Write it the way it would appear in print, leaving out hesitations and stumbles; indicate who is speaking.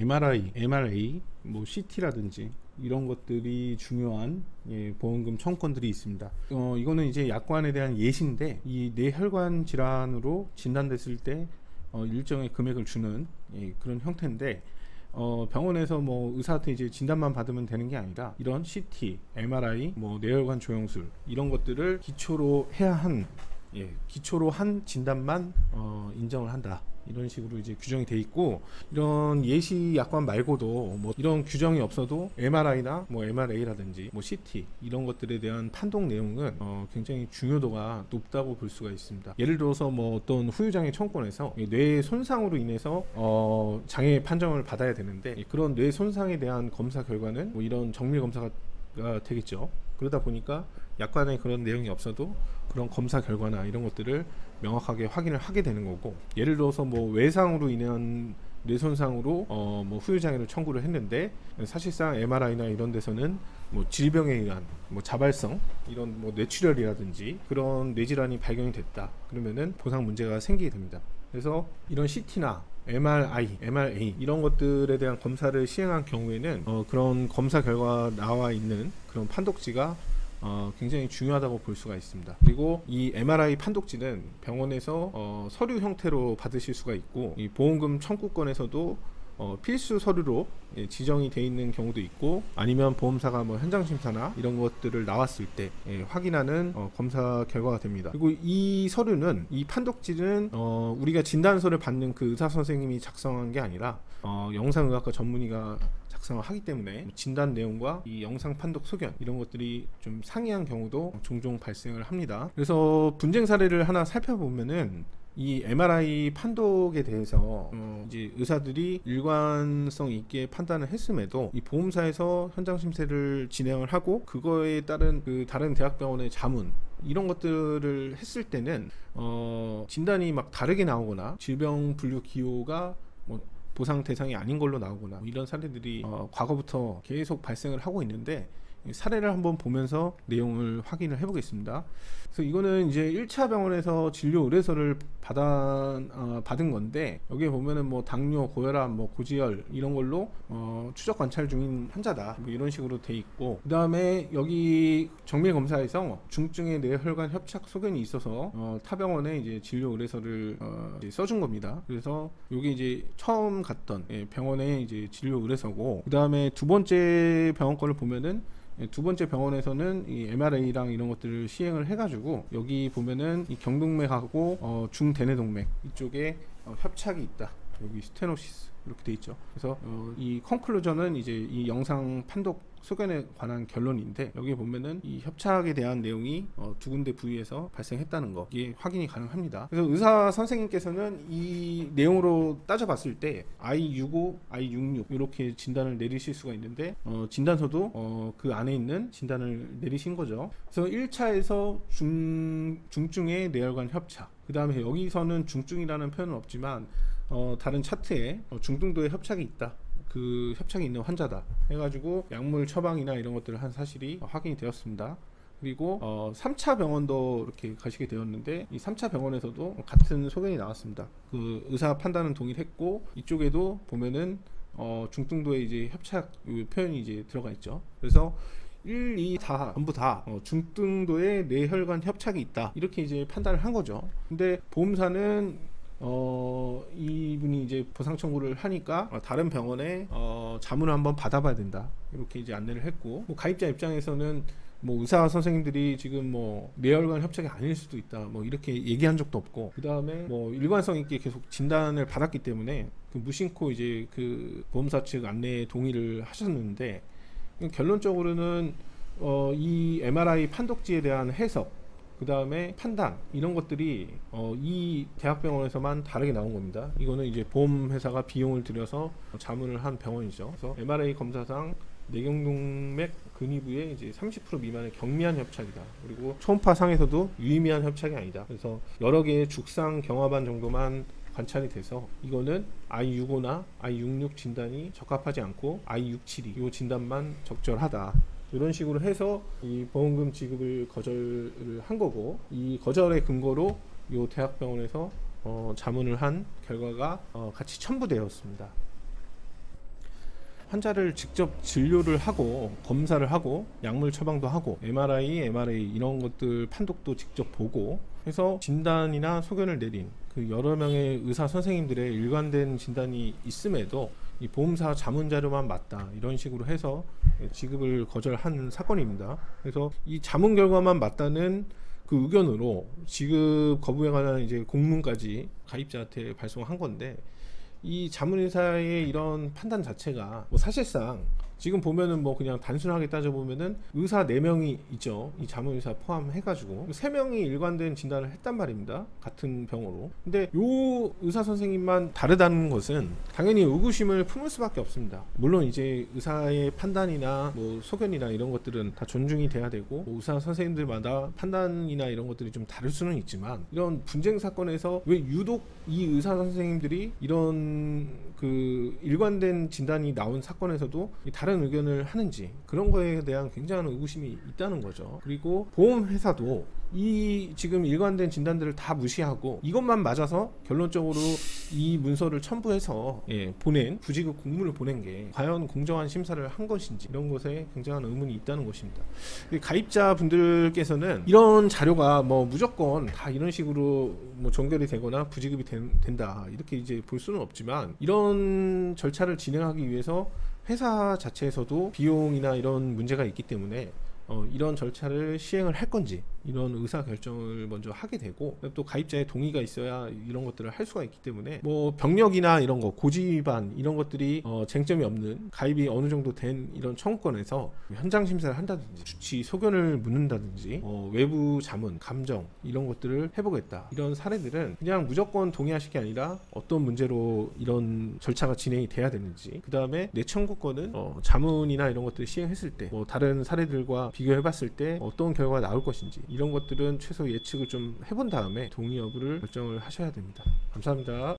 Speaker 1: MRI, MRA, 뭐 CT라든지 이런 것들이 중요한 보험금 청구권들이 있습니다. 이거는 이제 약관에 대한 예시인데, 이 뇌혈관 질환으로 진단됐을 때 일정의 금액을 주는 그런 형태인데, 병원에서 뭐 의사한테 이제 진단만 받으면 되는 게 아니라 이런 CT, MRI, 뭐 뇌혈관 조영술 이런 것들을 기초로 해야 한 기초로 한 진단만 인정을 한다. 이런 식으로 이제 규정이 돼 있고, 이런 예시 약관 말고도 뭐 이런 규정이 없어도 MRI나 뭐 MRA라든지 뭐 CT 이런 것들에 대한 판독 내용은 굉장히 중요도가 높다고 볼 수가 있습니다. 예를 들어서 뭐 어떤 후유장애 청구권에서 뇌 손상으로 인해서 장애 판정을 받아야 되는데, 그런 뇌 손상에 대한 검사 결과는 뭐 이런 정밀 검사가 되겠죠. 그러다 보니까 약관에 그런 내용이 없어도 그런 검사 결과나 이런 것들을 명확하게 확인을 하게 되는 거고, 예를 들어서 뭐 외상으로 인한 뇌손상으로 뭐 후유장애를 청구를 했는데, 사실상 MRI나 이런 데서는 뭐 질병에 의한 뭐 자발성 이런 뭐 뇌출혈이라든지 그런 뇌질환이 발견이 됐다. 그러면은 보상 문제가 생기게 됩니다. 그래서 이런 CT나 MRI, MRA 이런 것들에 대한 검사를 시행한 경우에는 그런 검사 결과 나와 있는 그런 판독지가 굉장히 중요하다고 볼 수가 있습니다. 그리고 이 MRI 판독지는 병원에서 서류 형태로 받으실 수가 있고, 이 보험금 청구권에서도 필수 서류로 지정이 돼 있는 경우도 있고, 아니면 보험사가 뭐 현장 심사나 이런 것들을 나왔을 때 확인하는 검사 결과가 됩니다. 그리고 이 서류는, 이 판독지는 우리가 진단서를 받는 그 의사 선생님이 작성한 게 아니라 영상의학과 전문의가 작성을 하기 때문에 진단 내용과 이 영상 판독 소견 이런 것들이 좀 상이한 경우도 종종 발생을 합니다. 그래서 분쟁 사례를 하나 살펴보면은, 이 MRI 판독에 대해서 이제 의사들이 일관성 있게 판단을 했음에도 이 보험사에서 현장 심사를 진행을 하고, 그거에 따른 그 다른 대학병원의 자문 이런 것들을 했을 때는 진단이 막 다르게 나오거나 질병 분류 기호가 뭐 보상 대상이 아닌 걸로 나오거나 이런 사례들이 과거부터 계속 발생을 하고 있는데, 사례를 한번 보면서 내용을 확인을 해보겠습니다. 그래서 이거는 이제 1차 병원에서 진료 의뢰서를 받은 건데, 여기에 보면은 뭐 당뇨, 고혈압, 뭐 고지혈 이런 걸로 추적 관찰 중인 환자다 뭐 이런 식으로 돼 있고, 그 다음에 여기 정밀 검사에서 중증의 뇌혈관 협착 소견이 있어서 타 병원에 이제 진료 의뢰서를 이제 써준 겁니다. 그래서 여기 이제 처음 갔던 병원의 이제 진료 의뢰서고, 그 다음에 두 번째 병원 거를 보면은 두 번째 병원에서는 이 MRA랑 이런 것들을 시행을 해가지고, 여기 보면은 이 경동맥하고 중대뇌동맥 이쪽에 협착이 있다. 여기 스테노시스 이렇게 돼 있죠. 그래서 이 컨클루전은 이제 이 영상 판독 소견에 관한 결론인데, 여기 보면은 이 협착에 대한 내용이 두 군데 부위에서 발생했다는 거, 이게 확인이 가능합니다. 그래서 의사 선생님께서는 이 내용으로 따져봤을 때 I65, I66 이렇게 진단을 내리실 수가 있는데, 진단서도 그 안에 있는 진단을 내리신 거죠. 그래서 1차에서 중증의 뇌혈관 협착, 그 다음에 여기서는 중증이라는 표현은 없지만 다른 차트에 중등도의 협착이 있다, 그 협착이 있는 환자다 해가지고 약물 처방이나 이런 것들을 한 사실이 확인이 되었습니다. 그리고 3차 병원도 이렇게 가시게 되었는데, 이 3차 병원에서도 같은 소견이 나왔습니다. 그 의사 판단은 동일했고, 이쪽에도 보면은 중등도의 이제 협착 표현이 이제 들어가 있죠. 그래서 1, 2 다 전부 다 중등도의 뇌혈관 협착이 있다 이렇게 이제 판단을 한 거죠. 근데 보험사는 이분이 이제 보상 청구를 하니까 다른 병원에 자문을 한번 받아봐야 된다 이렇게 이제 안내를 했고, 뭐 가입자 입장에서는 뭐 의사 선생님들이 지금 뭐 뇌혈관 협착이 아닐 수도 있다 뭐 이렇게 얘기한 적도 없고, 그 다음에 뭐 일관성 있게 계속 진단을 받았기 때문에 그 무심코 이제 그 보험사 측 안내에 동의를 하셨는데, 결론적으로는 이 MRI 판독지에 대한 해석, 그 다음에 판단 이런 것들이 이 대학병원에서만 다르게 나온 겁니다. 이거는 이제 보험회사가 비용을 들여서 자문을 한 병원이죠. 그래서 MRA 검사상 뇌경동맥 근위부에 이제 30% 미만의 경미한 협착이다. 그리고 초음파 상에서도 유의미한 협착이 아니다. 그래서 여러 개의 죽상 경화반 정도만 관찰이 돼서 이거는 I65나 I66 진단이 적합하지 않고 I672 이 진단만 적절하다. 이런 식으로 해서 이 보험금 지급을 거절을 한 거고, 이 거절의 근거로 이 대학병원에서 자문을 한 결과가 같이 첨부되었습니다. 환자를 직접 진료를 하고 검사를 하고 약물 처방도 하고 MRI 이런 것들 판독도 직접 보고 해서 진단이나 소견을 내린 그 여러 명의 의사 선생님들의 일관된 진단이 있음에도 이 보험사 자문 자료만 맞다 이런 식으로 해서 지급을 거절한 사건입니다. 그래서 이 자문 결과만 맞다는 그 의견으로 지급 거부에 관한 이제 공문까지 가입자한테 발송한 건데, 이 자문의사의 이런 판단 자체가 뭐 사실상 지금 보면은 뭐 그냥 단순하게 따져보면은 의사 4명이 있죠. 이 자문의사 포함해가지고 3명이 일관된 진단을 했단 말입니다. 같은 병으로. 근데 요 의사 선생님만 다르다는 것은 당연히 의구심을 품을 수밖에 없습니다. 물론 이제 의사의 판단이나 뭐 소견이나 이런 것들은 다 존중이 돼야 되고, 뭐 의사 선생님들마다 판단이나 이런 것들이 좀 다를 수는 있지만, 이런 분쟁 사건에서 왜 유독 이 의사 선생님들이 이런 그 일관된 진단이 나온 사건에서도 다른 의견을 하는지, 그런 거에 대한 굉장한 의구심이 있다는 거죠. 그리고 보험회사도 이 지금 일관된 진단들을 다 무시하고 이것만 맞아서 결론적으로 이 문서를 첨부해서 보낸 부지급 공문을 보낸 게 과연 공정한 심사를 한 것인지, 이런 것에 굉장한 의문이 있다는 것입니다. 가입자 분들께서는 이런 자료가 뭐 무조건 다 이런 식으로 뭐 종결이 되거나 부지급이 된다 이렇게 이제 볼 수는 없지만, 이런 절차를 진행하기 위해서 회사 자체에서도 비용이나 이런 문제가 있기 때문에 이런 절차를 시행을 할 건지 이런 의사 결정을 먼저 하게 되고, 또 가입자의 동의가 있어야 이런 것들을 할 수가 있기 때문에 뭐 병력이나 이런 거 고지 위반 이런 것들이 쟁점이 없는 가입이 어느 정도 된 이런 청구권에서 현장 심사를 한다든지 주치 소견을 묻는다든지 외부 자문 감정 이런 것들을 해보겠다, 이런 사례들은 그냥 무조건 동의하실 게 아니라 어떤 문제로 이런 절차가 진행이 돼야 되는지, 그 다음에 내 청구권은 자문이나 이런 것들을 시행했을 때 뭐 다른 사례들과 비교해봤을 때 어떤 결과가 나올 것인지, 이런 것들은 최소 예측을 좀 해본 다음에 동의 여부를 결정을 하셔야 됩니다. 감사합니다.